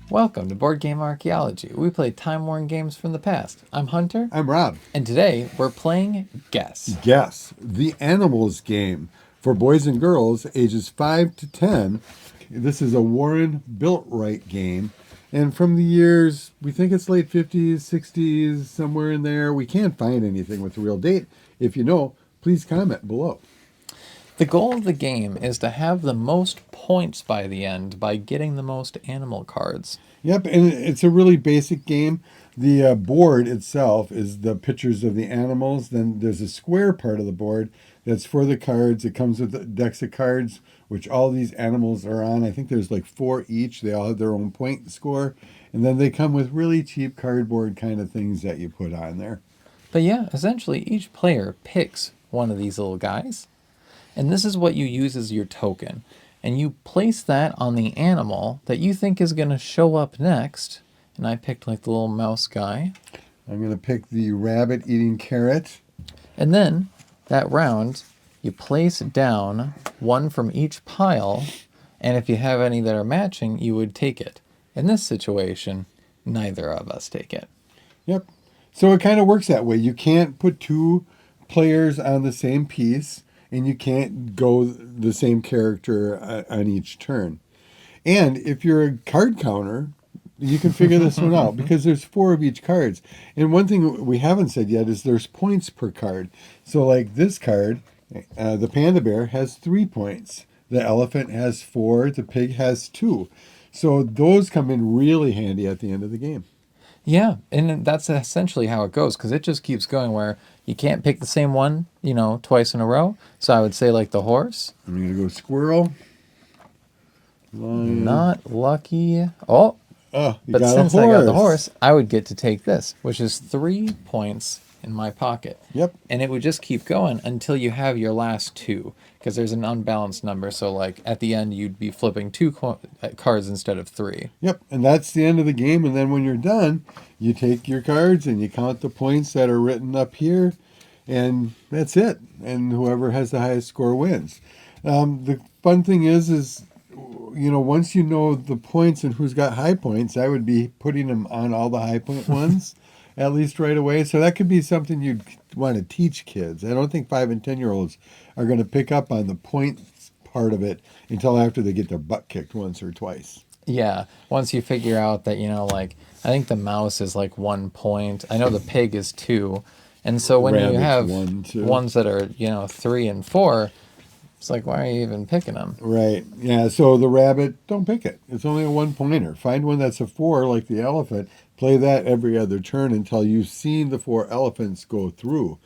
Welcome to Board Game Archaeology. We play time-worn games from the past. I'm Hunter, I'm Rob. and today we're playing Guess. Guess, the animals game for boys and girls ages 5 to 10. This is a Warren Built-Rite game. And from the years, we think it's late 50s, 60s, somewhere in there. We can't find anything with a real date. If you know, please comment below. The goal of the game is to have the most points by the end by getting the most animal cards. Yep, and it's a really basic game. The board itself is the pictures of the animals. Then there's a square part of the board that's for the cards. It comes with the decks of cards, which all these animals are on. I think there's like 4 each. They all have their own point score. And then they come with really cheap cardboard kind of things that you put on there. But yeah, essentially each player picks one of these little guys, and this is what you use as your token. And you place that on the animal that you think is going to show up next. And I picked like the little mouse guy. I'm going to pick the rabbit eating carrot. And then that round, you place down one from each pile, and if you have any that are matching, you would take it. In this situation, neither of us take it. Yep. So it kind of works that way. You can't put 2 players on the same piece, and you can't go the same character on each turn. And if you're a card counter, you can figure this one out because there's 4 of each cards. And one thing we haven't said yet is there's points per card. So like this card, the panda bear has 3 points. The elephant has 4. The pig has 2. So those come in really handy at the end of the game. Yeah, and that's essentially how it goes, because it just keeps going where you can't pick the same one, twice in a row. So I would say like the horse. I'm going to go squirrel. Lion. Not lucky. Oh, Oh, you but got since a horse. I got the horse, I would get to take this, which is 3 points in my pocket. Yep. And it would just keep going until you have your last 2, because there's an unbalanced number. So like at the end, you'd be flipping 2 cards instead of 3. Yep, and that's the end of the game. And then when you're done, you take your cards and you count the points that are written up here, and that's it. And whoever has the highest score wins. The fun thing is once you know the points and who's got high points, I would be putting them on all the high point ones, at least right away. So that could be something you'd want to teach kids. I don't think 5 and 10-year-olds are going to pick up on the points part of it until after they get their butt kicked once or twice. Yeah, once you figure out that, like, I think the mouse is like 1 point. I know the pig is 2. And so when you have 1, 2. ones that are, 3 and 4, it's like, why are you even picking them? Right. Yeah, so the rabbit, don't pick it. It's only a 1-pointer. Find one that's a 4 like the elephant. Play that every other turn until you've seen the 4 elephants go through.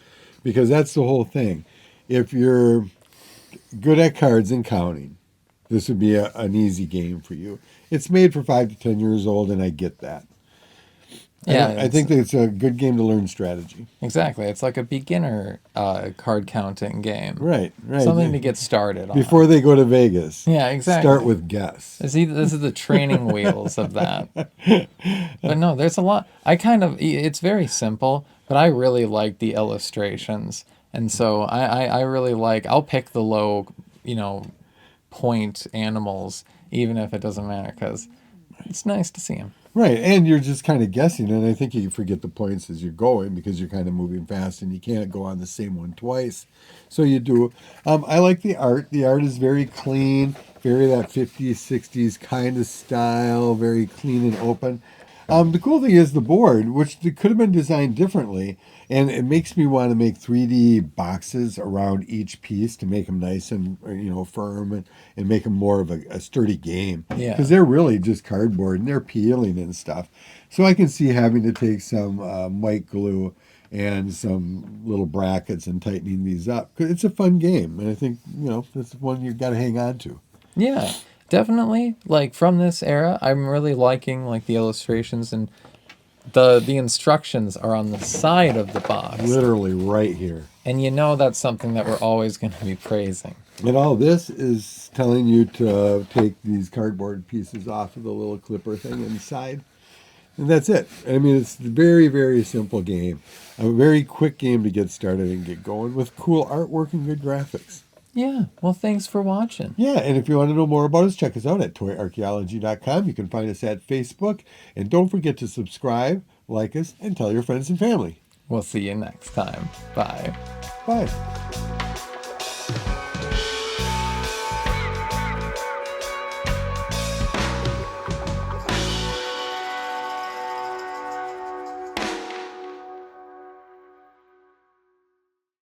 Because that's the whole thing. If you're good at cards and counting, this would be an easy game for you. It's made for 5 to 10 years old, and I get that. Yeah, I think that it's a good game to learn strategy. Exactly. It's like a beginner card counting game. Right. Something to get started on. Before they go to Vegas. Yeah, exactly. Start with guess. This is the training wheels of that. But no, there's a lot. It's very simple, but I really like the illustrations. And so I really I'll pick the low, point animals, even if it doesn't matter, because it's nice to see them. Right, and you're just kind of guessing, and I think you forget the points as you're going because you're kind of moving fast and you can't go on the same one twice. So you do. I like the art. The art is very clean, very that 50s, 60s kind of style, very clean and open. The cool thing is the board, which could have been designed differently, and it makes me want to make 3D boxes around each piece to make them nice and firm and make them more of a sturdy game. Yeah. Because they're really just cardboard and they're peeling and stuff. So I can see having to take some white glue and some little brackets and tightening these up. 'Cause it's a fun game, and I think that's one you've got to hang on to. Yeah, definitely. Like from this era, I'm really liking like the illustrations, and the instructions are on the side of the box. Literally right here. And that's something that we're always going to be praising. And all this is telling you to take these cardboard pieces off of the little clipper thing inside. And that's it. I mean, it's a very, very simple game. A very quick game to get started and get going with cool artwork and good graphics. Yeah. Well, thanks for watching. Yeah, and if you want to know more about us, check us out at toyarchaeology.com. You can find us at Facebook. And don't forget to subscribe, like us, and tell your friends and family. We'll see you next time. Bye. Bye.